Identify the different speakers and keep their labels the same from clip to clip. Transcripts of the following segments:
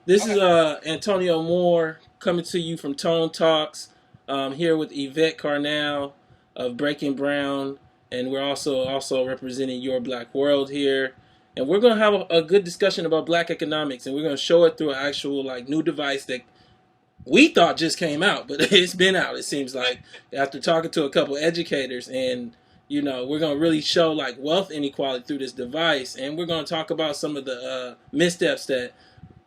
Speaker 1: This is
Speaker 2: Okay.
Speaker 1: Antonio Moore coming to you from Tone Talks. Here with Yvette Carnell of Breaking Brown, and we're also representing Your Black World here. And we're gonna have a good discussion about Black economics, and we're gonna show it through an actual like new device that we thought just came out, but it's been out. It seems like after talking to a couple educators, and we're gonna really show like wealth inequality through this device, and we're gonna talk about some of the missteps that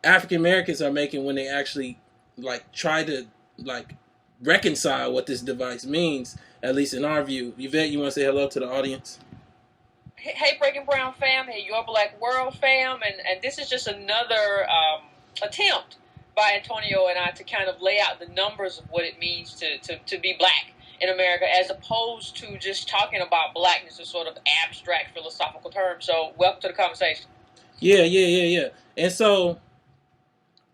Speaker 1: African Americans are making when they actually like try to like reconcile what this device means, at least in our view. Yvette, you want to say hello to the audience?
Speaker 2: Hey, Breaking Brown fam. Hey, Your Black World fam. And this is just another attempt by Antonio and I to kind of lay out the numbers of what it means to be black in America, as opposed to just talking about blackness in sort of abstract philosophical terms. So, welcome to the conversation.
Speaker 1: Yeah. And so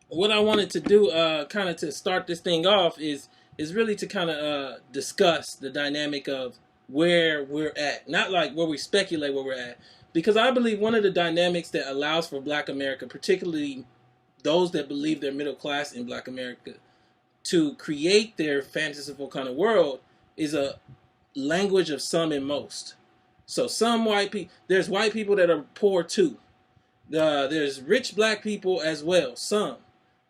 Speaker 1: what I wanted to do, kind of to start this thing off, is really to kind of discuss the dynamic of where we're at, not like where we speculate where we're at, because I believe one of the dynamics that allows for Black America, particularly those that believe they're middle class in Black America, to create their fanciful kind of world, is a language of some and most. So some white people, there's white people that are poor too. There's rich Black people as well, some,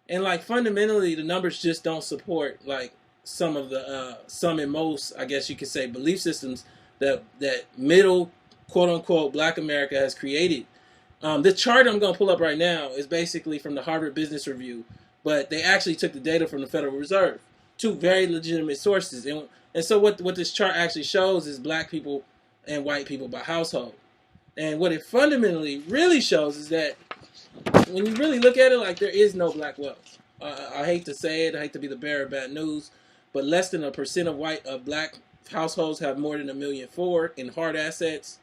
Speaker 1: and like fundamentally the numbers just don't support like some and most, I guess you could say, belief systems that middle quote unquote Black America has created. The chart I'm going to pull up right now is basically from the Harvard Business Review, but they actually took the data from the Federal Reserve, two very legitimate sources. And so what this chart actually shows is Black people and white people by household. And what it fundamentally really shows is that when you really look at it, like, there is no Black wealth. I hate to say it, I hate to be the bearer of bad news, but less than 1% of Black households have more than $1,400,000 in hard assets,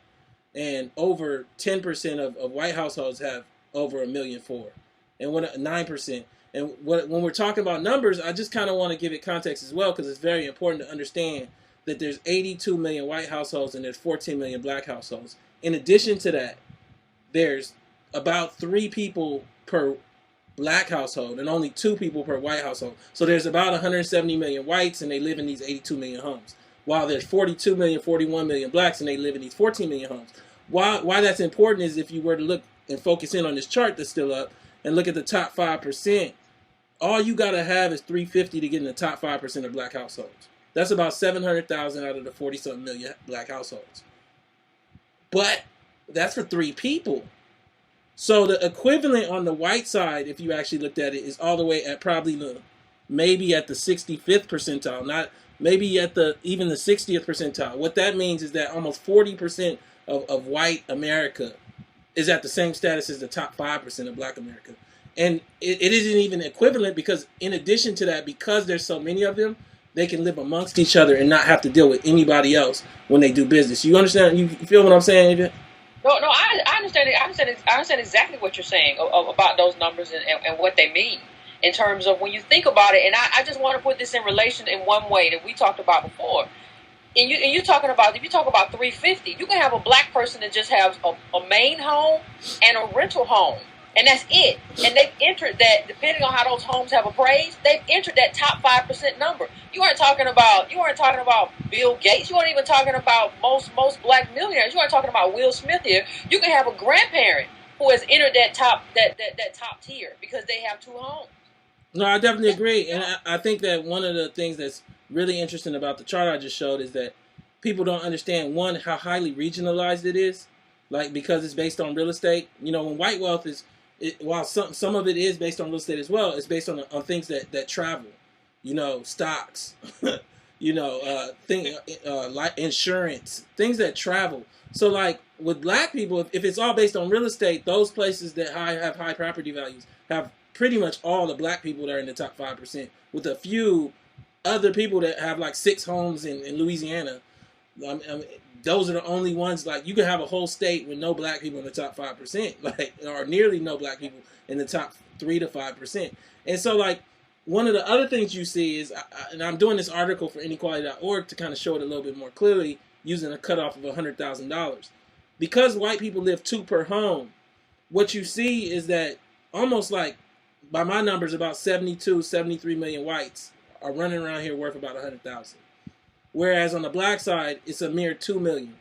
Speaker 1: and over 10% of white households have over $1,400,000, and 9%. And when we're talking about numbers, I just kind of want to give it context as well, because it's very important to understand that there's 82 million white households and there's 14 million Black households. In addition to that, there's about 3 people per Black household and only 2 people per white household. So there's about 170 million whites, and they live in these 82 million homes, while there's 42 million, 41 million Blacks, and they live in these 14 million homes. Why that's important is if you were to look and focus in on this chart that's still up and look at the top 5%, all you got to have is 350 to get in the top 5% of Black households. That's about 700,000 out of the 40-something million Black households. But that's for 3 people. So the equivalent on the white side, if you actually looked at it, is all the way at probably maybe at the 65th percentile, not maybe at the even the 60th percentile. What that means is that almost 40% of white America is at the same status as the top 5% of Black America. And it isn't even equivalent, because in addition to that, because there's so many of them, they can live amongst each other and not have to deal with anybody else when they do business. You understand? You feel what I'm saying?
Speaker 2: No, I understand it. I understand exactly what you're saying about those numbers and what they mean in terms of when you think about it. And I just want to put this in relation in one way that we talked about before. And you talking about, if you talk about 350, you can have a Black person that just has a main home and a rental home, and that's it. And they've entered that, depending on how those homes have appraised, they've entered that top 5% number. You aren't talking about Bill Gates. You aren't even talking about most Black millionaires. You aren't talking about Will Smith here. You can have a grandparent who has entered that top tier because they have 2 homes.
Speaker 1: No, I definitely agree, and I think that one of the things that's really interesting about the chart I just showed is that people don't understand, one, how highly regionalized it is, like, because it's based on real estate. When white wealth while some of it is based on real estate as well, it's based on things that travel, stocks, like insurance, things that travel. So like with Black people, if it's all based on real estate, those places that have high property values have pretty much all the Black people that are in the top 5%, with a few other people that have like 6 homes in Louisiana. I mean, those are the only ones. Like, you can have a whole state with no Black people in the top 5%, like, or nearly no Black people in the top 3 to 5%. And so, like, one of the other things you see is, and I'm doing this article for inequality.org to kind of show it a little bit more clearly using a cutoff of $100,000. Because white people live 2 per home, what you see is that almost like by my numbers, about 72, 73 million whites are running around here worth about 100,000. Whereas on the black side, it's a mere 2 million.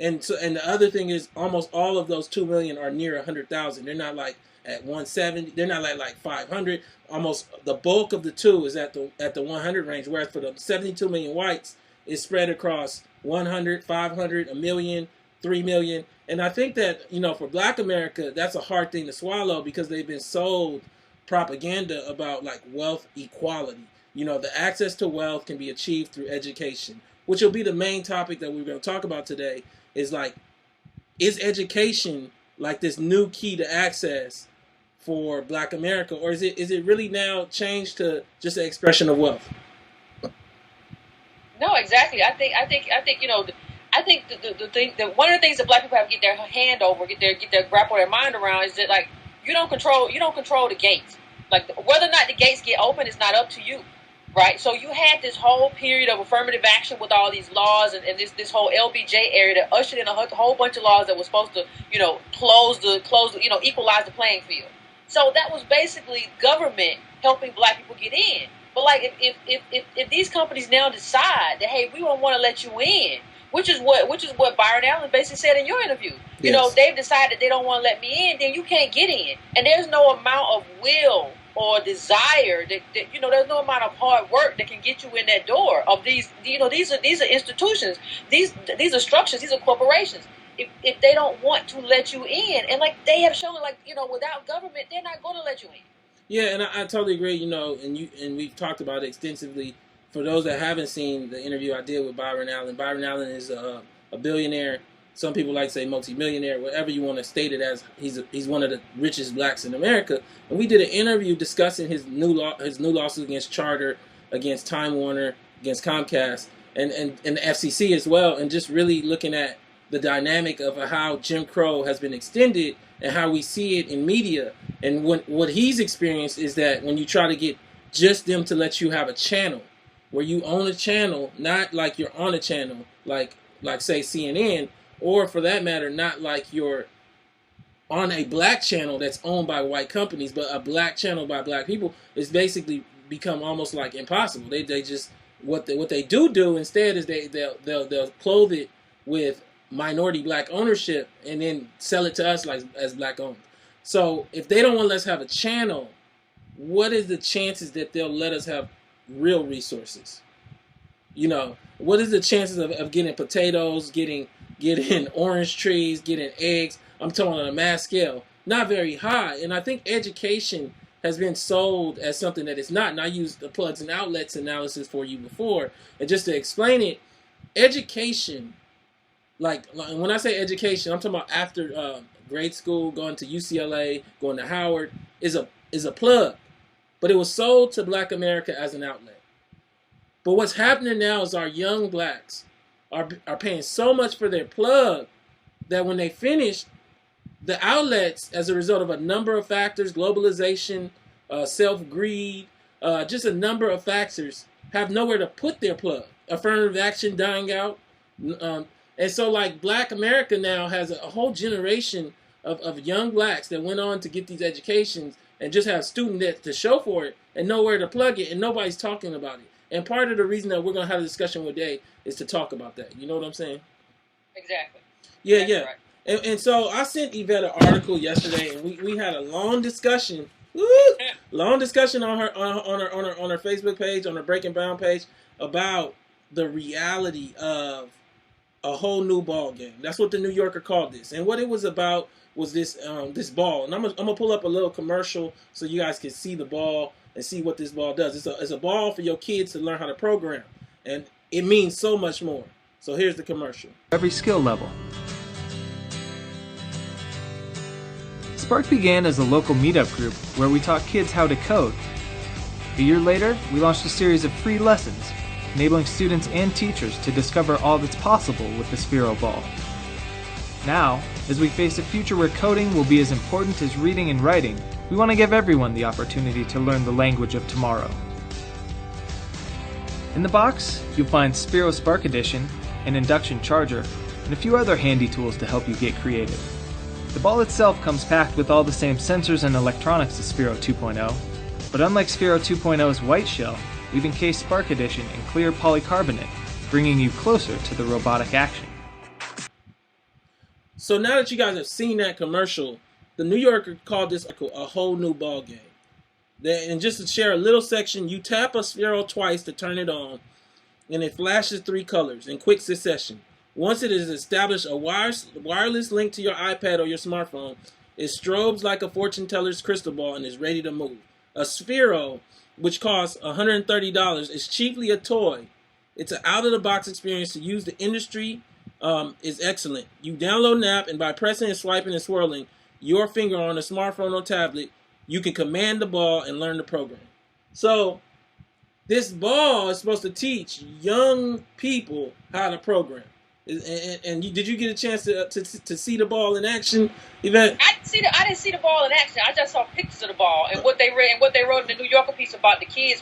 Speaker 1: And so, and the other thing is, almost all of those 2 million are near 100,000. They're not like at 170. They're not like 500. Almost the bulk of the two is at the 100 range. Whereas for the 72 million whites, it's spread across 100, 500, a million, 3 million. And I think that, for Black America, that's a hard thing to swallow because they've been sold propaganda about like wealth equality. The access to wealth can be achieved through education, which will be the main topic that we're going to talk about today. Is like, is education like this new key to access for Black America, or is it really now changed to just an expression of wealth?
Speaker 2: No, exactly. I think the thing that one of the things that Black people have to get their hand over, get their grapple their mind around is that, like, you don't control the gates. Like, whether or not the gates get open is not up to you. Right, so you had this whole period of affirmative action with all these laws and this whole LBJ area that ushered in a whole bunch of laws that were supposed to equalize the playing field. So that was basically government helping Black people get in. But like if these companies now decide that, hey, we don't want to let you in, which is what Byron Allen basically said in your interview.
Speaker 1: Yes.
Speaker 2: They've decided they don't want to let me in, then you can't get in, and there's no amount of will or desire that there's no amount of hard work that can get you in that door of these. These are institutions, these are structures, these are corporations. If they don't want to let you in, and like they have shown, like, without government, they're not going to let you in.
Speaker 1: Yeah, and I totally agree. And we've talked about it extensively. For those that haven't seen the interview I did with Byron Allen is a billionaire. Some people like to say multimillionaire, whatever you want to state it as. He's one of the richest blacks in America. And we did an interview discussing his new lawsuit against Charter, against Time Warner, against Comcast, and the FCC as well, and just really looking at the dynamic of how Jim Crow has been extended and how we see it in media. And what he's experienced is that when you try to get just them to let you have a channel, where you own a channel, not like you're on a channel, like say CNN, or for that matter, not like you're on a black channel that's owned by white companies, but a black channel by black people, is basically become almost like impossible. They just what they do instead is they'll clothe it with minority black ownership and then sell it to us like as black owned. So if they don't want to let us have a channel, what is the chances that they'll let us have real resources? What is the chances of getting potatoes, getting orange trees, getting eggs? I'm talking on a mass scale. Not very high. And I think education has been sold as something that it's not. And I used the plugs and outlets analysis for you before. And just to explain it, education, like when I say education, I'm talking about after grade school, going to UCLA, going to Howard, is a plug. But it was sold to Black America as an outlet. But what's happening now is our young blacks are paying so much for their plug that when they finish, the outlets, as a result of a number of factors, globalization, self-greed, just a number of factors, have nowhere to put their plug. Affirmative action dying out. And so like Black America now has a whole generation of young blacks that went on to get these educations and just have student debt to show for it and nowhere to plug it, and nobody's talking about it. And part of the reason that we're going to have a discussion today is to talk about that. You know what I'm saying?
Speaker 2: Exactly.
Speaker 1: Yeah,
Speaker 2: That's
Speaker 1: yeah.
Speaker 2: Right.
Speaker 1: And so I sent Yvette an article yesterday, and we had a long discussion. Long discussion on her Facebook page, on her Breaking Bound page, about the reality of a whole new ball game. That's what the New Yorker called this. And what it was about was this ball. And I'm gonna pull up a little commercial so you guys can see the ball and see what this ball does. It's a ball for your kids to learn how to program, and it means so much more. So here's the commercial.
Speaker 3: Every skill level. Spark began as a local meetup group where we taught kids how to code. A year later, we launched a series of free lessons, enabling students and teachers to discover all that's possible with the Sphero ball. Now, as we face a future where coding will be as important as reading and writing, we want to give everyone the opportunity to learn the language of tomorrow. In the box, you'll find Sphero Spark Edition, an induction charger, and a few other handy tools to help you get creative. The ball itself comes packed with all the same sensors and electronics as Sphero 2.0, but unlike Sphero 2.0's white shell, we've encased Spark Edition in clear polycarbonate, bringing you closer to the robotic action.
Speaker 1: So now that you guys have seen that commercial, the New Yorker called this a whole new ball game. And just to share a little section, you tap a Sphero twice to turn it on, and it flashes 3 colors in quick succession. Once it has established a wireless link to your iPad or your smartphone, it strobes like a fortune teller's crystal ball and is ready to move. A Sphero, which costs $130, is chiefly a toy. It's an out-of-the-box experience to use. The industry is excellent. You download an app, and by pressing and swiping and swirling your finger on a smartphone or tablet, you can command the ball and learn the program. So this ball is supposed to teach young people how to program. And did you get a chance to see the ball in action, Yvette?
Speaker 2: I didn't see the ball in action. I just saw pictures of the ball and what they read and what they wrote in the New Yorker piece about the kids,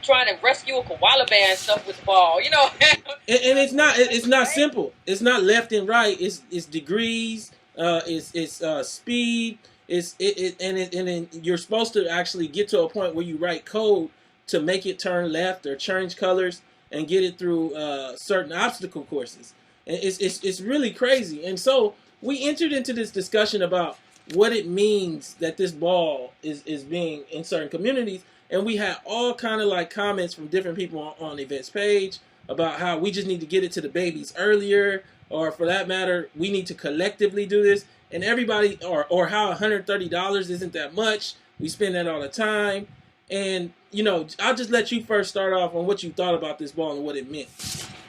Speaker 2: trying to rescue a koala bear and stuff with the ball.
Speaker 1: And it's not simple. It's not left and right. It's degrees. It's speed. And you're supposed to actually get to a point where you write code to make it turn left or change colors and get it through certain obstacle courses. And it's really crazy. And so we entered into this discussion about what it means that this ball is being in certain communities. And we had all kind of like comments from different people on the event's page about how we just need to get it to the babies earlier, or for that matter, we need to collectively do this. And everybody, or how $130 isn't that much. We spend that all the time. And, I'll just let you first start off on what you thought about this ball and what it meant.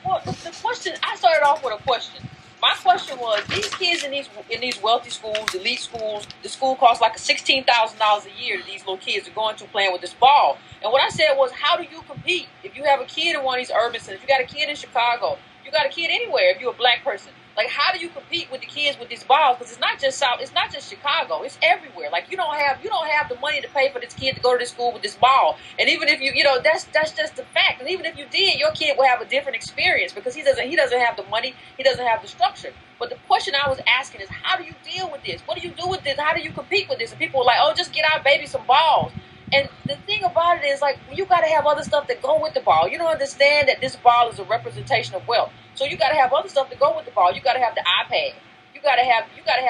Speaker 2: Well, the question, I started off with a question. My question was, these kids in these wealthy schools, elite schools, the school costs like $16,000 a year to these little kids are going to playing with this ball. And what I said was, how do you compete? If you have a kid in one of these urban centers, you got a kid in Chicago, you got a kid anywhere if you're a black person. Like, how do you compete with the kids with these balls? Because it's not just Chicago, it's everywhere. Like, you don't have the money to pay for this kid to go to this school with this ball. And even if that's just the fact. And even if you did, your kid will have a different experience because he doesn't have the money, he doesn't have the structure. But the question I was asking is, how do you deal with this? What do you do with this? How do you compete with this? And people were like, oh, just get our baby some balls. And the thing about it is, like, you got to have other stuff that go with the ball. You don't understand that this ball is a representation of wealth. So you got to have other stuff to go with the ball. You got to have the iPad. You got to have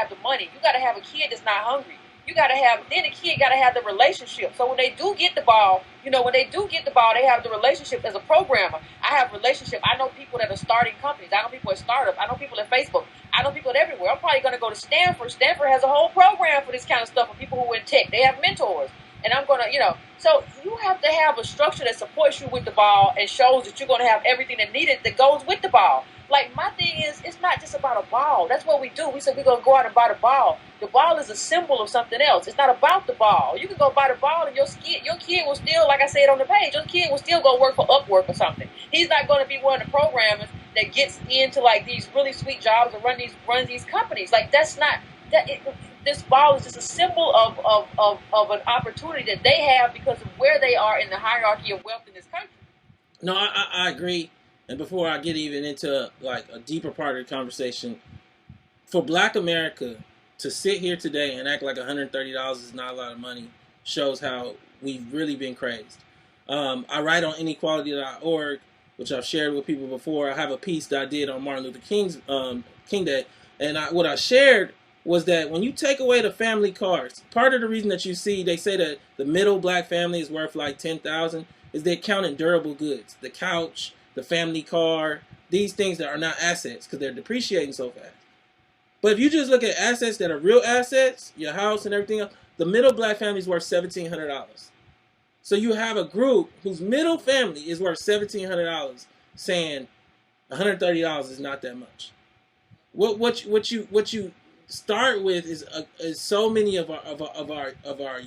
Speaker 2: the money. You got to have a kid that's not hungry. Then the kid got to have the relationship. So when they do get the ball, they have the relationship as a programmer. I have relationship. I know people that are starting companies. I know people at startups. I know people at Facebook. I know people at everywhere. I'm probably going to go to Stanford. Stanford has a whole program for this kind of stuff for people who are in tech. They have mentors. And I'm going to, so you have to have a structure that supports you with the ball and shows that you're going to have everything that needed that goes with the ball. Like, my thing is, it's not just about a ball. That's what we do. We said we're going to go out and buy the ball. The ball is a symbol of something else. It's not about the ball. You can go buy the ball and your kid will still, like I said on the page, your kid will still go work for Upwork or something. He's not going to be one of the programmers that gets into, like, these really sweet jobs and runs these companies. Like, that's not... This ball is just a symbol of an opportunity that they have because of where they are in the hierarchy of wealth in this country.
Speaker 1: No, I agree. And before I get even into like a deeper part of the conversation, for Black America to sit here today and act like $130 is not a lot of money shows how we've really been crazed. I write on inequality.org, which I've shared with people before. I have a piece that I did on Martin Luther King Day, and what I shared was that when you take away the family cars, part of the reason that you see, they say that the middle black family is worth like $10,000, is they're counting durable goods. The couch, the family car, these things that are not assets because they're depreciating so fast. But if you just look at assets that are real assets, your house and everything else, the middle black family is worth $1,700. So you have a group whose middle family is worth $1,700 saying $130 is not that much. What you start with is so many of our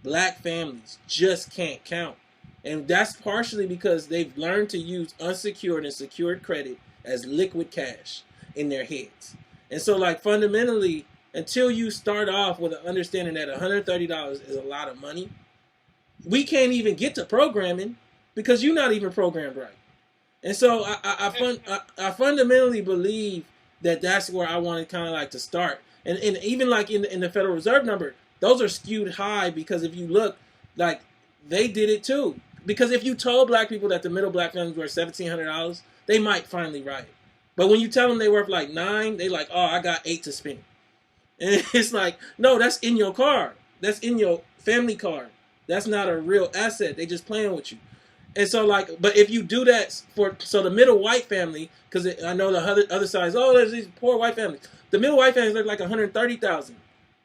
Speaker 1: black families just can't count, and that's partially because they've learned to use unsecured and secured credit as liquid cash in their heads. And so, like, fundamentally, until you start off with an understanding that $130 is a lot of money, we can't even get to programming because you're not even programmed right. And so I fundamentally believe that that's where I want to kind of like to start. And even like in the Federal Reserve number, those are skewed high because if you look, like they did it too. Because if you told black people that the middle black families were $1,700, they might finally riot. But when you tell them they worth like 9, they like, oh, I got 8 to spend. And it's like, no, that's in your car. That's in your family car. That's not a real asset. They just playing with you. And so like, but if you do that so the middle white family, because I know the other side is, oh, there's these poor white families. The middle white families look like 130,000.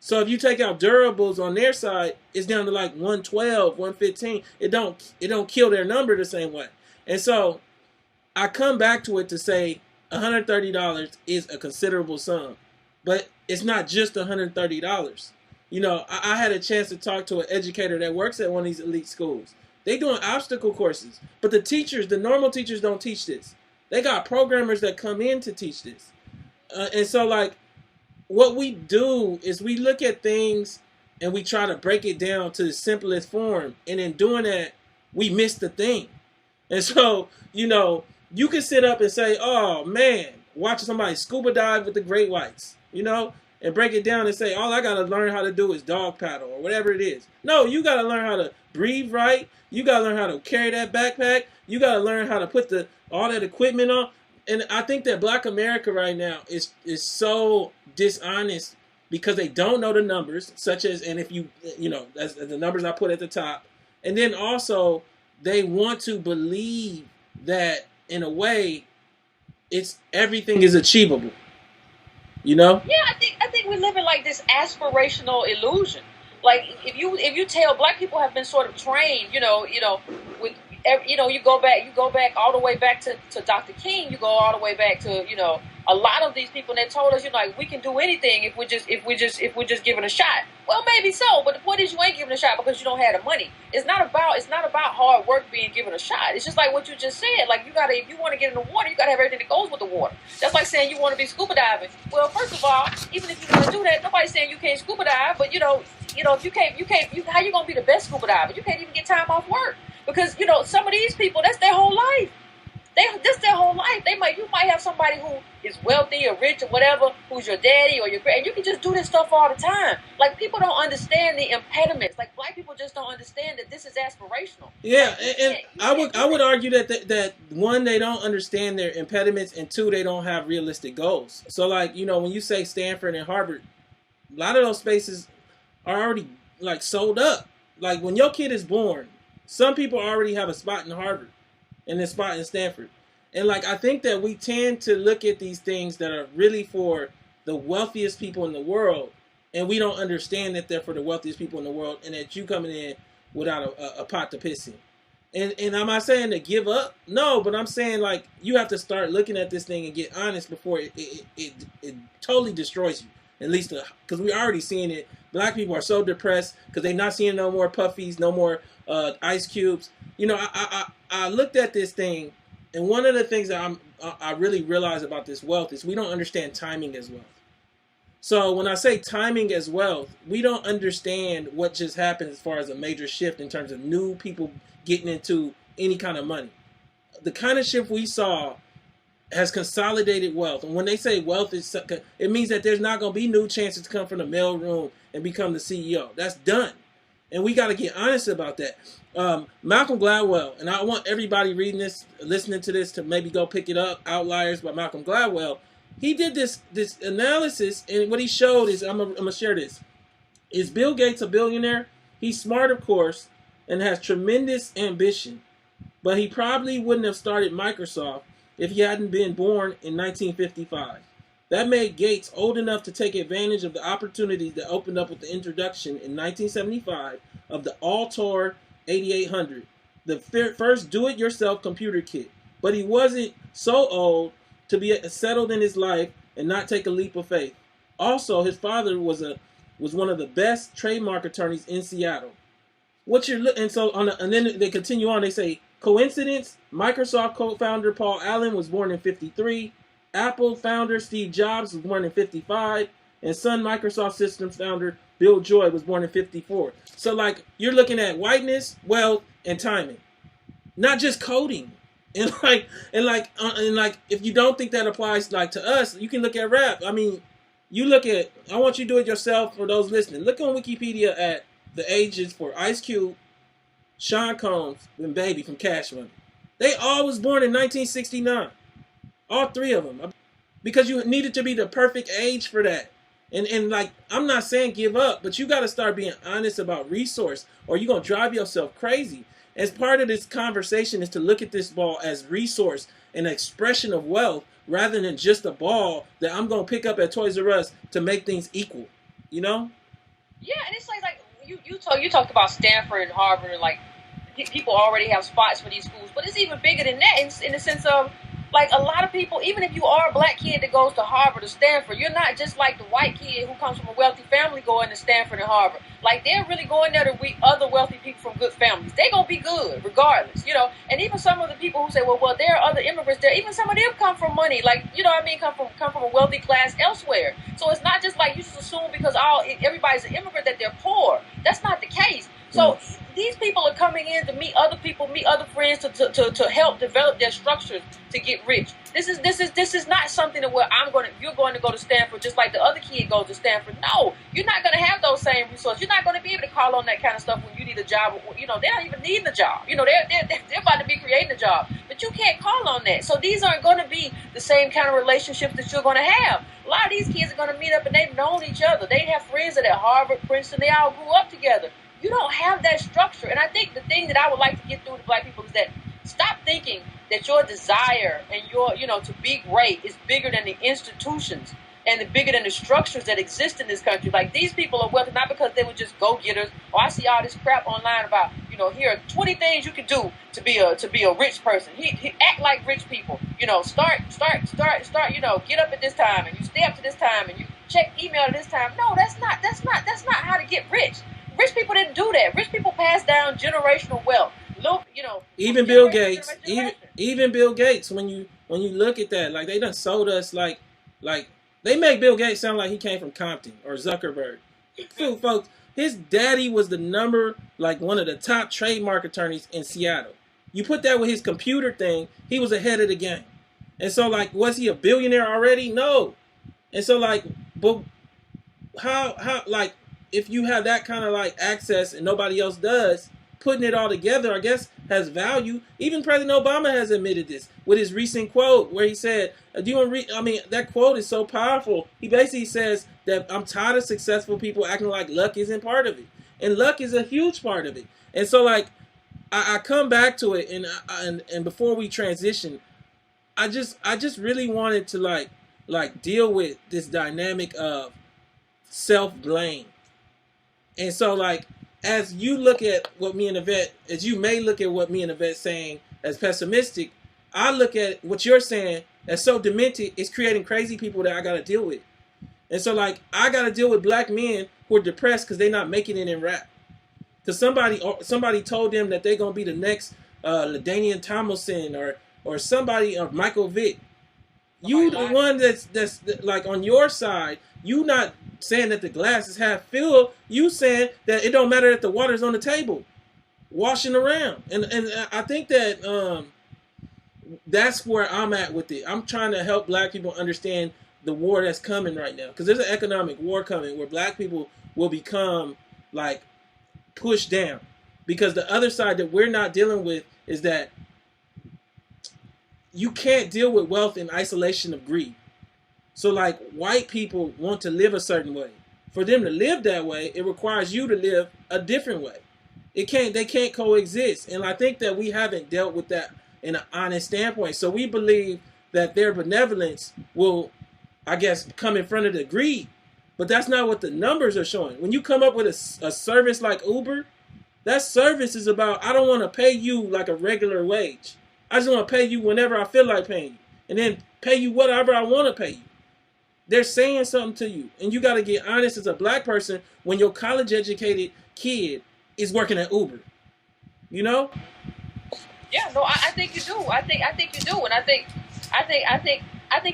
Speaker 1: So if you take out durables on their side, it's down to like 112, 115. It don't kill their number the same way. And so I come back to it to say $130 is a considerable sum, but it's not just $130. You know, I had a chance to talk to an educator that works at one of these elite schools. They doing obstacle courses, but the normal teachers don't teach this. They got programmers that come in to teach this. And so like, what we do is we look at things and we try to break it down to the simplest form. And in doing that, we miss the thing. And so, you know, you can sit up and say, oh man, watching somebody scuba dive with the great whites, you know, and break it down and say, all I got to learn how to do is dog paddle or whatever it is. No, you got to learn how to breathe right. You got to learn how to carry that backpack. You got to learn how to put all that equipment on. And I think that Black America right now is so dishonest because they don't know the numbers, such as, and if you know, as the numbers I put at the top. And then also they want to believe that in a way everything is achievable. You know?
Speaker 2: Yeah, I think we live in like this aspirational illusion. Like if you tell black people have been sort of trained, you know, with you go back all the way back to Dr. King, you go all the way back to, you know, a lot of these people that told us, you know, like we can do anything if we're just given a shot. Well, maybe so, but the point is you ain't given a shot because you don't have the money. It's not about hard work being given a shot. It's just like what you just said. Like if you want to get in the water, you gotta have everything that goes with the water. That's like saying you want to be scuba diving. Well, first of all, even if you want to do that, nobody's saying you can't scuba dive, but you know, if you can't, how you gonna be the best scuba diver? You can't even get time off work. Because, you know, some of these people, that's their whole life. That's their whole life. You might have somebody who is wealthy or rich or whatever, who's your daddy or your and you can just do this stuff all the time. Like, people don't understand the impediments. Like, black people just don't understand that this is aspirational.
Speaker 1: Yeah, and I would argue that one, they don't understand their impediments, and two, they don't have realistic goals. So, like, you know, when you say Stanford and Harvard, a lot of those spaces are already, like, sold up. Like, when your kid is born, some people already have a spot in Harvard and a spot in Stanford. And like, I think that we tend to look at these things that are really for the wealthiest people in the world, and we don't understand that they're for the wealthiest people in the world, and that you coming in without a pot to piss in. And am I saying to give up? No, but I'm saying like you have to start looking at this thing and get honest before it totally destroys you. At least because we're already seeing it. Black people are so depressed because they're not seeing no more puffies, no more ice cubes. You know, I looked at this thing, and one of the things that I really realize about this wealth is we don't understand timing as wealth. So when I say timing as wealth, we don't understand what just happened as far as a major shift in terms of new people getting into any kind of money. The kind of shift we saw has consolidated wealth. And when they say wealth, it means that there's not going to be new chances to come from the mailroom and become the CEO. That's done. And we got to get honest about that. Malcolm Gladwell, and I want everybody reading this, listening to this, to maybe go pick it up, Outliers by Malcolm Gladwell. He did this analysis, and what he showed is, I'm going to share this. Is Bill Gates a billionaire? He's smart, of course, and has tremendous ambition. But he probably wouldn't have started Microsoft if he hadn't been born in 1955. That made Gates old enough to take advantage of the opportunities that opened up with the introduction in 1975 of the Altair 8800, the first do-it-yourself computer kit. But he wasn't so old to be settled in his life and not take a leap of faith. Also, his father was one of the best trademark attorneys in Seattle. And then they continue on. They say, coincidence? Microsoft co-founder Paul Allen was born in 53. Apple founder Steve Jobs was born in 55. And Sun Microsoft Systems founder Bill Joy was born in 54. So, like, you're looking at whiteness, wealth, and timing, not just coding. And if you don't think that applies like to us, you can look at rap. I mean, You look at, I want you to do it yourself for those listening. Look on Wikipedia at the ages for Ice Cube, Sean Combs, and Baby from Cash Money. They all was born in 1969. All three of them. Because you needed to be the perfect age for that. And like, I'm not saying give up, but you got to start being honest about resource, or you're going to drive yourself crazy. As part of this conversation is to look at this ball as resource, an expression of wealth, rather than just a ball that I'm going to pick up at Toys R Us to make things equal. You know?
Speaker 2: Yeah, and it's like you talked about Stanford and Harvard, and like people already have spots for these schools, but it's even bigger than that in the sense of, like, a lot of people, even if you are a black kid that goes to Harvard or Stanford, you're not just like the white kid who comes from a wealthy family going to Stanford and Harvard. Like, they're really going there to meet other wealthy people from good families. They're going to be good regardless, you know. And even some of the people who say, well, there are other immigrants there, even some of them come from money, like, you know what I mean, come from a wealthy class elsewhere. So it's not just like you just assume because everybody's an immigrant that they're poor. That's not the case. So these people are coming in to meet other people, meet other friends, to help develop their structures to get rich. This is not something that where you're going to go to Stanford just like the other kid goes to Stanford. No, you're not going to have those same resources. You're not going to be able to call on that kind of stuff when you need a job. You know, they're not even needing a job. You know, they're about to be creating a job, but you can't call on that. So these aren't going to be the same kind of relationships that you're going to have. A lot of these kids are going to meet up and they've known each other. They have friends that at Harvard, Princeton, they all grew up together. You don't have that structure. And I think the thing that I would like to get through to black people is that stop thinking that your desire and your, to be great is bigger than the institutions and bigger than the structures that exist in this country. Like, these people are wealthy not because they were just go-getters. Or I see all this crap online about, here are 20 things you can do to be a rich person. He act like rich people. Start, get up at this time and you stay up to this time and you check email at this time. No, that's not how to get rich. Rich people didn't do that. Rich people pass down generational wealth. Look,
Speaker 1: even Bill Gates, even Bill Gates, when you look at that, like, they done sold us like they make Bill Gates sound like he came from Compton, or Zuckerberg. Folks, his daddy was one of the top trademark attorneys in Seattle. You put that with his computer thing, he was ahead of the game. And so, like, was he a billionaire already? No. And so, like, but how like, if you have that kind of like access and nobody else does, putting it all together, I guess, has value. Even President Obama has admitted this with his recent quote where he said, that quote is so powerful. He basically says that I'm tired of successful people acting like luck isn't part of it. And luck is a huge part of it. And so, like, I come back to it, and before we transition, I just really wanted to like deal with this dynamic of self-blame. And so, like, as you look at what me and Yvette, as you may look at what me and Yvette saying as pessimistic, I look at what you're saying as so demented, it's creating crazy people that I got to deal with. And so, like, I got to deal with black men who are depressed because they're not making it in rap. Because somebody told them that they're going to be the next LaDainian Tomlinson or somebody, or Michael Vick. You the one that's like on your side, you not saying that the glass is half filled, you saying that it don't matter that the water's on the table, washing around. And I think that that's where I'm at with it. I'm trying to help black people understand the war that's coming right now. Because there's an economic war coming where black people will become, like, pushed down. Because the other side that we're not dealing with is that you can't deal with wealth in isolation of greed. So, like, white people want to live a certain way. For them to live that way, it requires you to live a different way. They can't coexist. And I think that we haven't dealt with that in an honest standpoint. So we believe that their benevolence will, I guess, come in front of the greed. But that's not what the numbers are showing. When you come up with a service like Uber, that service is about, I don't want to pay you like a regular wage. I just want to pay you whenever I feel like paying you. And then pay you whatever I want to pay you. They're saying something to you. And you got to get honest as a black person when your college-educated kid is working at Uber. You know?
Speaker 2: Yeah, no, I think you do. I think you do. And I think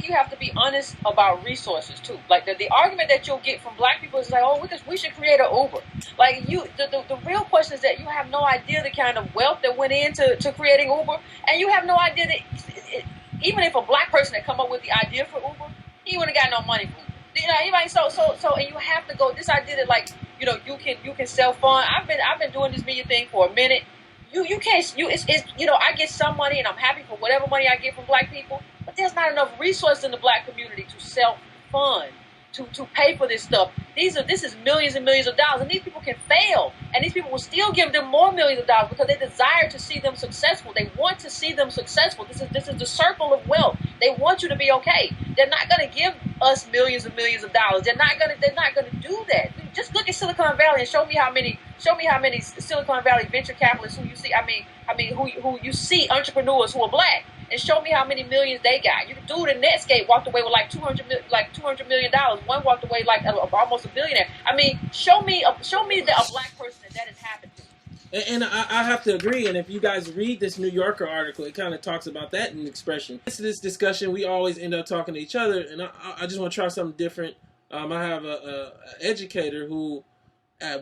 Speaker 2: you have to be honest about resources too. Like the argument that you'll get from black people is like, oh, we should create an Uber. Like the real question is that you have no idea the kind of wealth that went into creating Uber, and you have no idea that even if a black person had come up with the idea for Uber, he wouldn't have got no money for Uber. You know, anybody. And you have to go. This I did it like, you know, you can self fund. I've been doing this media thing for a minute. You can't it's you know, I get some money and I'm happy for whatever money I get from black people, but there's not enough resources in the black community to self fund, to pay for this stuff. This is millions and millions of dollars, and these people can fail, and these people will still give them more millions of dollars because they desire to see them successful. They want to see them successful. This is the circle of wealth. They want you to be okay. They're not going to give us millions and millions of dollars. They're not going to do that. Just look at Silicon Valley and show me how many Silicon Valley venture capitalists who you see. I mean who you see entrepreneurs who are black. And show me how many millions they got. You dude in Netscape walked away with like $200 million. One walked away like almost a billionaire. I mean, show me a black person that has happened to.
Speaker 1: And I have to agree. And if you guys read this New Yorker article, it kind of talks about that in expression. This discussion, we always end up talking to each other, and I just want to try something different. I have a educator who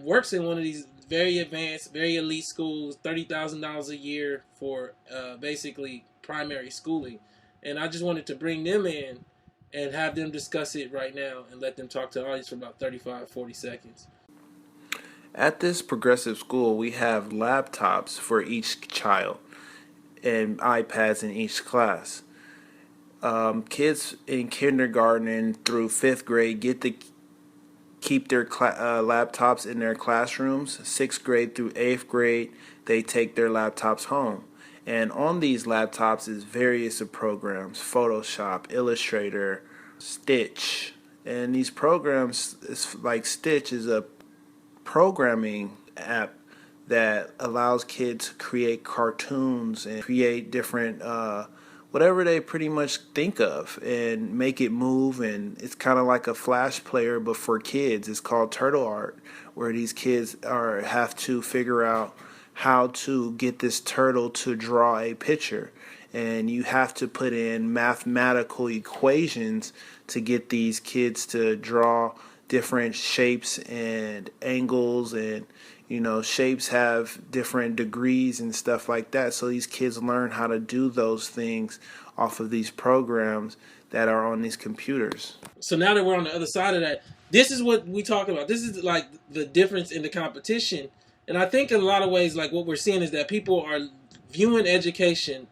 Speaker 1: works in one of these very advanced, very elite schools, $30,000 a year for basically primary schooling, and I just wanted to bring them in and have them discuss it right now and let them talk to the audience for about 35-40 seconds.
Speaker 4: At this progressive school, we have laptops for each child and iPads in each class. Kids in kindergarten through 5th grade get to keep their laptops in their classrooms. 6th grade through 8th grade, they take their laptops home. And on these laptops is various programs, Photoshop, Illustrator, Stitch. And these programs, like Stitch, is a programming app that allows kids to create cartoons and create different, whatever they pretty much think of and make it move. And it's kind of like a Flash player, but for kids. It's called Turtle Art, where these kids have to figure out how to get this turtle to draw a picture, and you have to put in mathematical equations to get these kids to draw different shapes and angles, and you know, shapes have different degrees and stuff like that. So these kids learn how to do those things off of these programs that are on these computers.
Speaker 1: So now that we're on the other side of that, this is what we talk about. This is like the difference in the competition. And I think in a lot of ways, like what we're seeing is that people are viewing education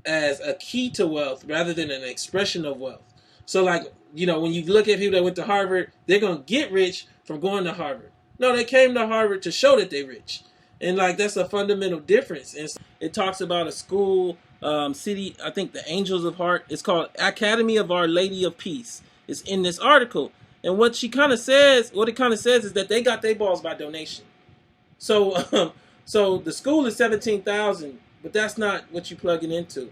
Speaker 1: as a key to wealth rather than an expression of wealth. So like, you know, when you look at people that went to Harvard, they're going to get rich from going to Harvard. No, they came to Harvard to show that they're rich. And like, that's a fundamental difference. And it talks about a school, city, I think the Angels of Heart. It's called Academy of Our Lady of Peace. It's in this article. And what it kind of says is that they got their balls by donation. So, so the school is $17,000, but that's not what you're plugging into.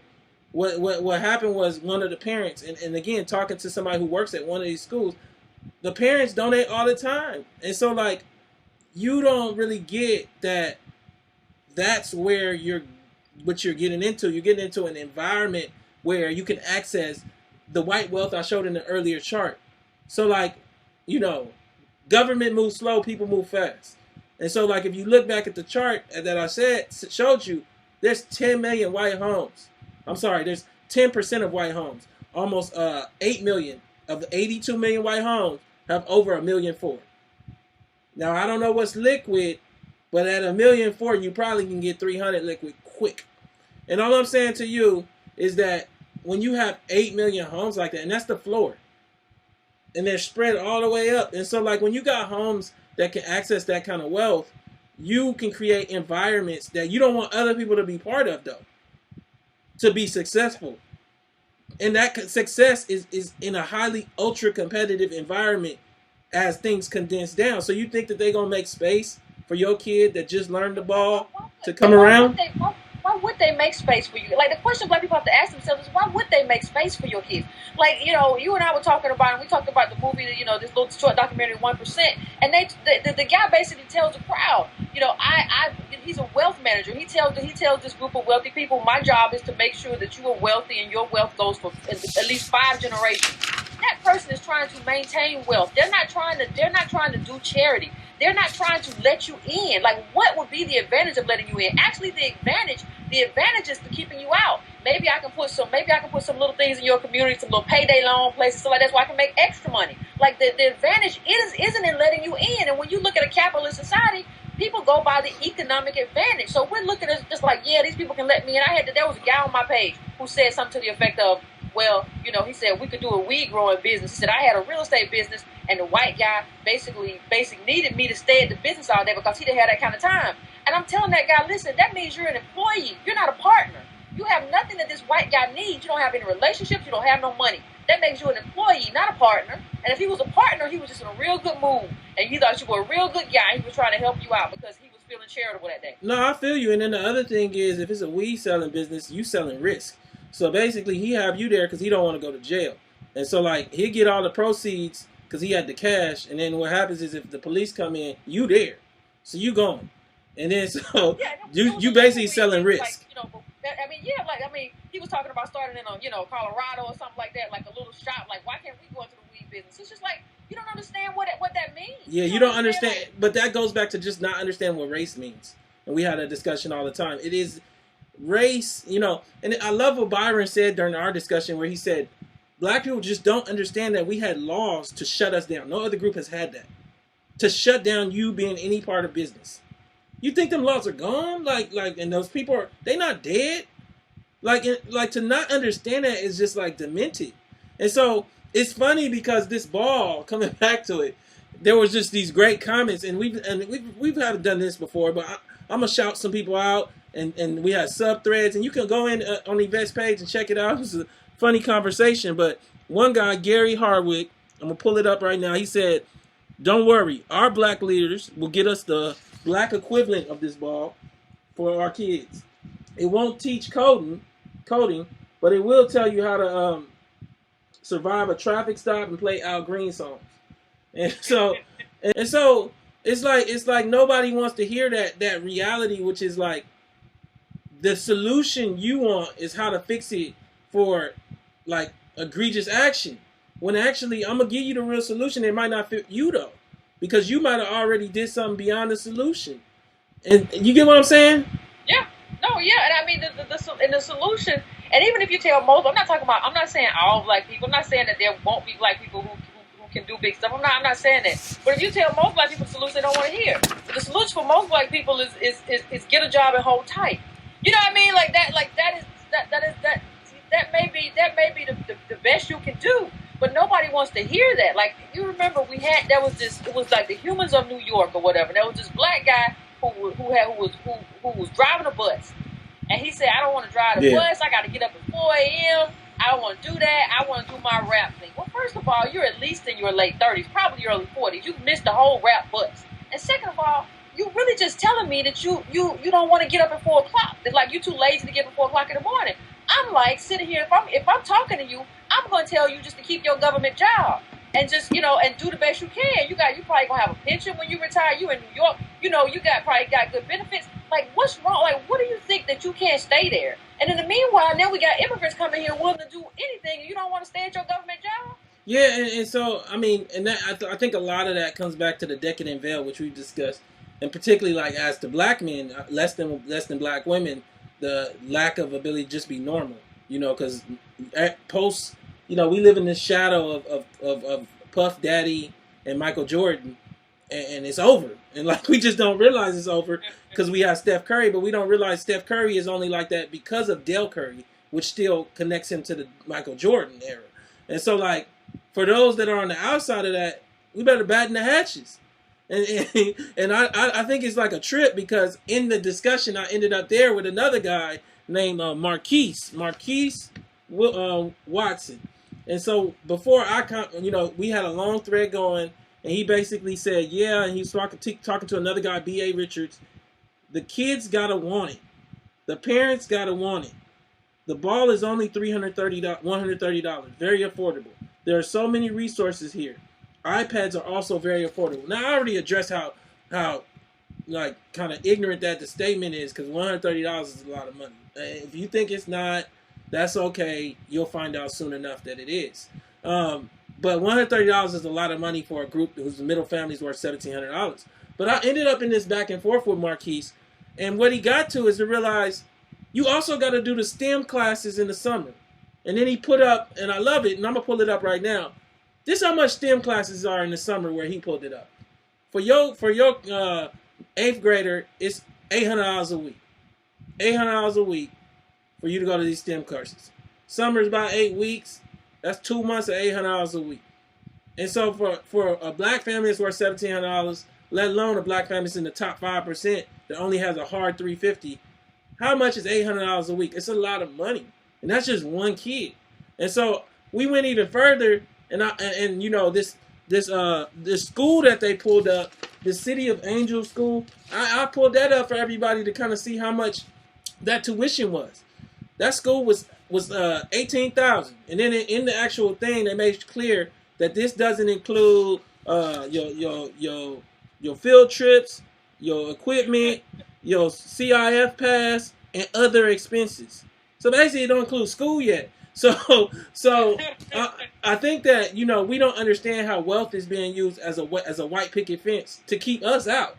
Speaker 1: What happened was one of the parents, and again, talking to somebody who works at one of these schools, the parents donate all the time, and so like, you don't really get that. That's where what you're getting into. You're getting into an environment where you can access the white wealth I showed in the earlier chart. So like, you know, government moves slow, people move fast. And so, like, if you look back at the chart that I showed you, there's 10 million white homes. I'm sorry, there's 10% of white homes. Almost 8 million of the 82 million white homes have over $1.4 million. Now, I don't know what's liquid, but at $1.4 million, you probably can get 300 liquid quick. And all I'm saying to you is that when you have 8 million homes like that, and that's the floor, and they're spread all the way up. And so, like, when you got homes that can access that kind of wealth, you can create environments that you don't want other people to be part of, though, to be successful. And that success is in a highly ultra competitive environment as things condense down. So you think that they're going to make space for your kid that just learned the ball to come around?
Speaker 2: Why would they make space for you? Like, the question black people have to ask themselves is, why would they make space for your kids? Like, you know, you and I were talking about, and we talked about the movie, you know, this little short documentary, 1%, and the guy basically tells the crowd, you know, he's a wealth manager. He tells this group of wealthy people, my job is to make sure that you are wealthy and your wealth goes for at least 5 generations. That person is trying to maintain wealth. They're not trying to do charity. they're not trying to let you in. Like, what would be the advantage of letting you in? Actually, the advantage is to keeping you out. Maybe I can put some little things in your community, some little payday loan places, so like that's why I can make extra money. Like the advantage isn't in letting you in. And when you look at a capitalist society, people go by the economic advantage. So we're looking at it just like, yeah, these people can let me in. There was a guy on my page who said something to the effect of, well, he said we could do a weed growing business. He said I had a real estate business, and the white guy basically needed me to stay at the business all day because he didn't have that kind of time. And I'm telling that guy, listen, that means you're an employee. You're not a partner. You have nothing that this white guy needs. You don't have any relationships. You don't have no money. That makes you an employee, not a partner. And if he was a partner, he was just in a real good mood. And he thought you were a real good guy. He was trying to help you out because he was feeling charitable that day.
Speaker 1: No, I feel you. And then the other thing is, if it's a weed selling business, you selling risk. So basically, he have you there because he don't want to go to jail. And so, like, he'll get all the proceeds because he had the cash. And then what happens is if the police come in, you there. So you going. And then so you basically selling risk.
Speaker 2: Like, he was talking about starting in Colorado or something like that, like a little shop. Like, why can't we go into the weed business? It's just like, you don't understand what that means.
Speaker 1: Yeah, you don't understand. Like, but that goes back to just not understanding what race means. And we had a discussion all the time. It is race, and I love what Byron said during our discussion where he said, black people just don't understand that we had laws to shut us down. No other group has had that. To shut down you being any part of business. You think them laws are gone? And those people they not dead? Like to not understand that is just like demented. And so it's funny because this ball, coming back to it, there was just these great comments, and we've haven't done this before, but I'm gonna shout some people out, and we had sub threads, and you can go in on the Yvette's page and check it out. It was a funny conversation, but one guy, Gary Hardwick, I'm gonna pull it up right now. He said, "Don't worry, our black leaders will get us the black equivalent of this ball for our kids. It won't teach coding, but it will tell you how to survive a traffic stop and play Al Green songs." And so it's like nobody wants to hear that reality, which is like the solution you want is how to fix it for like egregious action. When actually I'm gonna give you the real solution. It might not fit you though, because you might have already did something beyond the solution. And you get what I'm saying?
Speaker 2: Yeah. No, yeah, and I mean the solution. And even if you tell most, I'm not saying all black people. I'm not saying that there won't be black people who can do big stuff. I'm not saying that. But if you tell most black people the solution, they don't want to hear. But the solution for most black people is get a job and hold tight. You know what I mean? That may be the best you can do. But nobody wants to hear that. Like, you remember it was like the Humans of New York or whatever. There was this black guy who was driving a bus. And he said, I don't want to drive the bus. I got to get up at 4 a.m. I don't want to do that. I want to do my rap thing. Well, first of all, you're at least in your late 30s, probably early 40s. You've missed the whole rap bus. And second of all, you're really just telling me that you don't want to get up at 4 o'clock. That like you're too lazy to get up at 4 o'clock in the morning. I'm like sitting here. If I'm talking to you, I'm going to tell you just to keep your government job and just and do the best you can. You probably gonna have a pension when you retire. You in New York. You probably got good benefits. Like, what's wrong? Like, what do you think that you can't stay there? And in the meanwhile, now we got immigrants coming here willing to do anything, and you don't want to stay at your government job?
Speaker 1: Yeah, and so I mean, and that I think a lot of that comes back to the decadent veil, which we've discussed, and particularly like as to black men, less than black women, the lack of ability to just be normal. Because post, we live in this shadow of Puff Daddy and Michael Jordan, and it's over. And like we just don't realize it's over because we have Steph Curry, but we don't realize Steph Curry is only like that because of Del Curry, which still connects him to the Michael Jordan era. And so like for those that are on the outside of that, we better batten the hatches. And I think it's like a trip because in the discussion I ended up there with another guy named Marquise Watson. And so before we had a long thread going. And he basically said, yeah, and he was talking to another guy, B.A. Richards. The kids got to want it. The parents got to want it. The ball is only $130, very affordable. There are so many resources here. iPads are also very affordable. Now, I already addressed how like, kind of ignorant that the statement is, because $130 is a lot of money. If you think it's not, that's okay. You'll find out soon enough that it is. But $130 is a lot of money for a group whose middle family is worth $1,700. But I ended up in this back and forth with Marquise, and what he got to is to realize you also got to do the STEM classes in the summer. And then he put up, and I love it, and I'm gonna pull it up right now. This is how much STEM classes are in the summer where he pulled it up. For your eighth grader, it's $800 a week. $800 a week for you to go to these STEM courses. Summer's about 8 weeks. That's 2 months of $800 a week. And so for a black family, it's worth $1,700. Let alone a black family that's in the top 5% that only has a hard $350. How much is $800 a week? It's a lot of money, and that's just one kid. And so we went even further, and you know this school that they pulled up, the City of Angels School. I pulled that up for everybody to kind of see how much that tuition was. That school was $18,000, and then in the actual thing they made clear that this doesn't include your field trips, your equipment, your CIF pass, and other expenses. So basically, it don't include school yet. So I think that we don't understand how wealth is being used as a white picket fence to keep us out,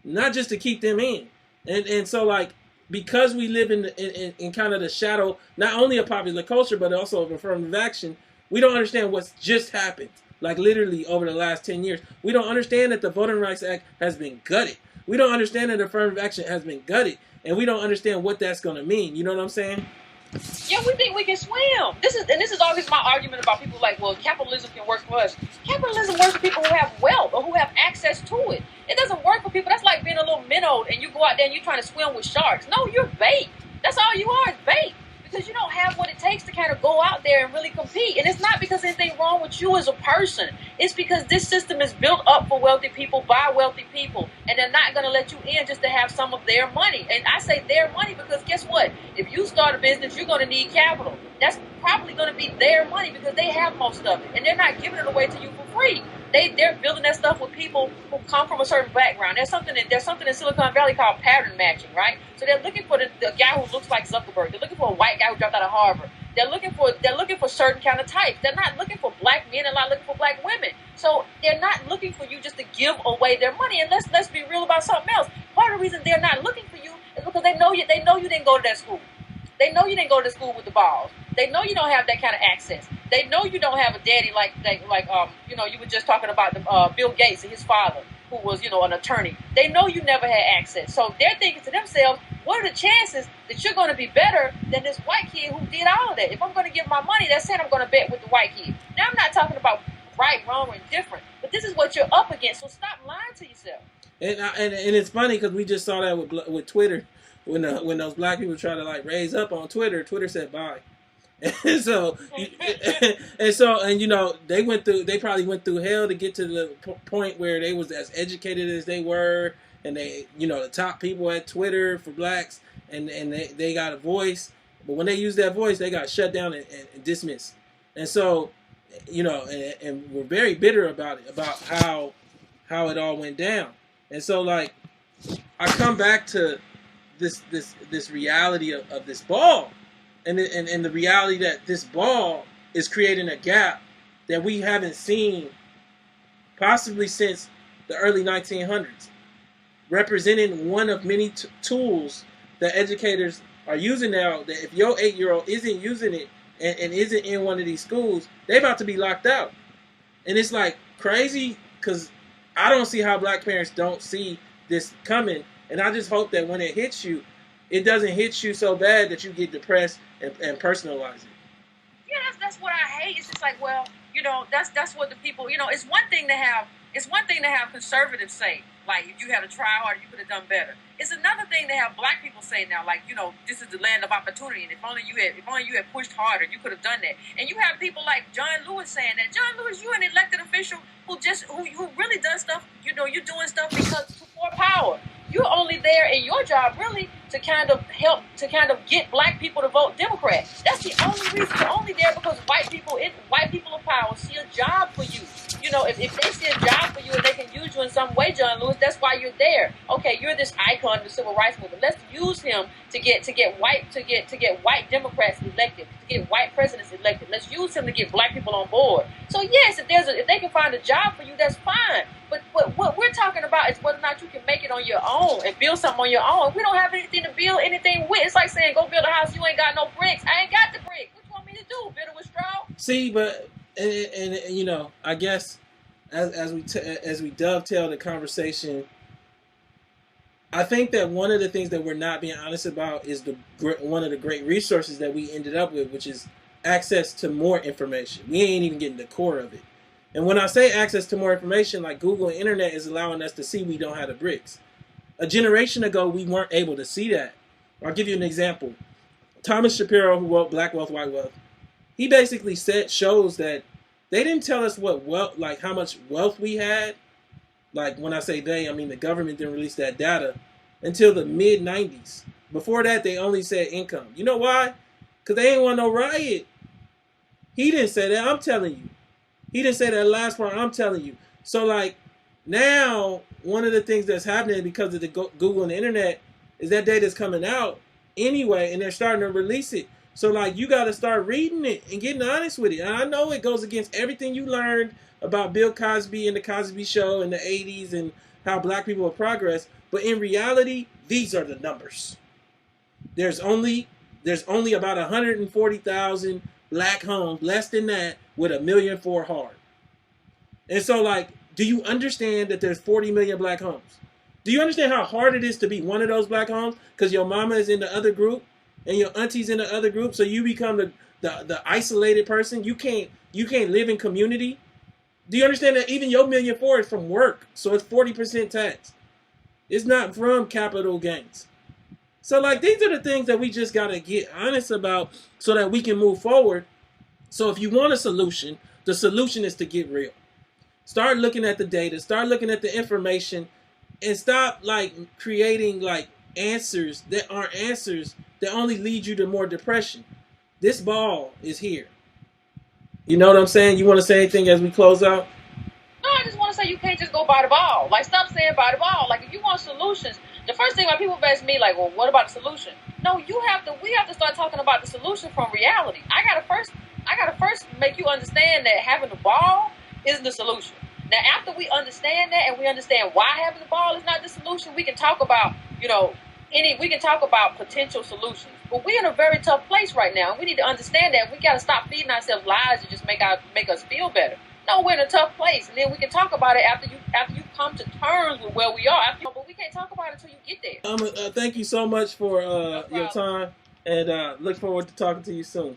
Speaker 1: not just to keep them in. And so like because we live in kind of the shadow, not only of popular culture but also of affirmative action, we don't understand what's just happened. Like literally over the last 10 years, we don't understand that the Voting Rights Act has been gutted. We don't understand that affirmative action has been gutted, and we don't understand what that's going to mean. You know what I'm saying?
Speaker 2: Yeah, we think we can swim. This is always my argument about people like, well, capitalism can work for us. Capitalism works for people who have wealth or who have access to it. It doesn't work for people. That's like being a little minnow and you go out there and you're trying to swim with sharks. No, you're bait. That's all you are, is bait. Because you don't have what it takes to kind of go out there and really compete. And it's not because anything wrong with you as a person. It's because this system is built up for wealthy people by wealthy people. And they're not going to let you in just to have some of their money. And I say their money because guess what? If you start a business, you're going to need capital. That's probably going to be their money because they have most of it. And they're not giving it away to you for free. They're building that stuff with people who come from a certain background. There's something in Silicon Valley called pattern matching, right? So they're looking for the guy who looks like Zuckerberg. They're looking for a white guy who dropped out of Harvard. They're looking for certain kind of types. They're not looking for black men. They're not looking for black women. So they're not looking for you just to give away their money. And let's be real about something else. Part of the reason they're not looking for you is because they know you didn't go to that school. They know you didn't go to school with the balls. They know you don't have that kind of access. They know you don't have a daddy like you were just talking about Bill Gates and his father, who was an attorney. They know you never had access. So they're thinking to themselves, what are the chances that you're going to be better than this white kid who did all of that? If I'm going to give my money, that's it. I'm going to bet with the white kid. Now I'm not talking about right, wrong, or indifferent, but this is what you're up against. So stop lying to yourself.
Speaker 1: And it's funny because we just saw that with Twitter. When those black people try to like raise up on Twitter said bye. And so they probably went through hell to get to the point where they was as educated as they were, and they the top people at Twitter for blacks, and they got a voice, but when they used that voice, they got shut down and dismissed. And so and we're very bitter about it, about how it all went down. And so like I come back to this reality of this ball, and the reality that this ball is creating a gap that we haven't seen possibly since the early 1900s, representing one of many tools that educators are using now, that if your 8-year-old isn't using it and isn't in one of these schools, they're about to be locked out. And it's like crazy because I don't see how black parents don't see this coming. And I just hope that when it hits you, it doesn't hit you so bad that you get depressed and personalize it.
Speaker 2: Yeah, that's what I hate. It's just like, well, that's what the people, it's one thing to have conservatives say, like, if you had to try harder, you could have done better. It's another thing to have black people say now, like, this is the land of opportunity, and if only you had pushed harder, you could have done that. And you have people like John Lewis saying that. John Lewis, you're an elected official who really does stuff. You're doing stuff because for power. You're only there in your job really to kind of help to kind of get black people to vote Democrat. That's the only reason. You're only there because white people of power see a job for you. if they see a job for you and they can use you in some way, John Lewis, that's why you're there. Okay, you're this icon of the civil rights movement. Let's use him to get white Democrats elected, to get white presidents elected. Let's use him to get black people on board. So yes, if they can find a job for you, that's fine. But what we're talking about is whether or not you can make it on your own and build something on your own. We don't have anything to build anything with. It's like saying, go build a house, you ain't got no bricks. I ain't got the brick. What you want me to do? Build it with straw?
Speaker 1: See, but and I guess as we dovetail the conversation, I think that one of the things that we're not being honest about is one of the great resources that we ended up with, which is access to more information. We ain't even getting the core of it. And when I say access to more information, like Google and internet is allowing us to see we don't have the bricks. A generation ago, we weren't able to see that. I'll give you an example. Thomas Sphero, who wrote Black Wealth, White Wealth, he basically shows that they didn't tell us what wealth, like how much wealth we had. Like when I say they, I mean the government didn't release that data until the mid 90s. Before that, they only said income. You know why? Because they ain't want no riot. He didn't say that. I'm telling you. He didn't say that last part. I'm telling you. So like now, one of the things that's happening because of the Google and the internet is that data's coming out anyway, and they're starting to release it. So like you got to start reading it and getting honest with it. And I know it goes against everything you learned about Bill Cosby and the Cosby Show in the 80s and how black people have progressed. But in reality, these are the numbers. There's only about 140,000 black homes, less than that, with 1.4 million hard. And so like, do you understand that there's 40 million black homes? Do you understand how hard it is to be one of those black homes? Because your mama is in the other group and your auntie's in the other group, so you become the isolated person. You can't live in community. Do you understand that even your 1.4 million is from work? So it's 40% tax. It's not from capital gains. So like these are the things that we just gotta get honest about so that we can move forward. So if you want a solution, the solution is to get real. Start looking at the data, start looking at the information, and stop like creating like answers that aren't answers that only lead you to more depression. This ball is here. You know what I'm saying? You want to say anything as we close out?
Speaker 2: No, I just want to say you can't just go buy the ball. Like, stop saying buy the ball. Like, if you want solutions, the first thing when people ask me, like, well, what about the solution? No, we have to start talking about the solution from reality. I gotta first make you understand that having the ball isn't the solution. Now, after we understand that and we understand why having the ball is not the solution, we can talk about, we can talk about potential solutions. But we're in a very tough place right now, and we need to understand that. We got to stop feeding ourselves lies to just make us feel better. No, we're in a tough place, and then we can talk about it after you come to terms with where we are. But we can't talk about it until you get there.
Speaker 1: Thank you so much for your time, and look forward to talking to you soon.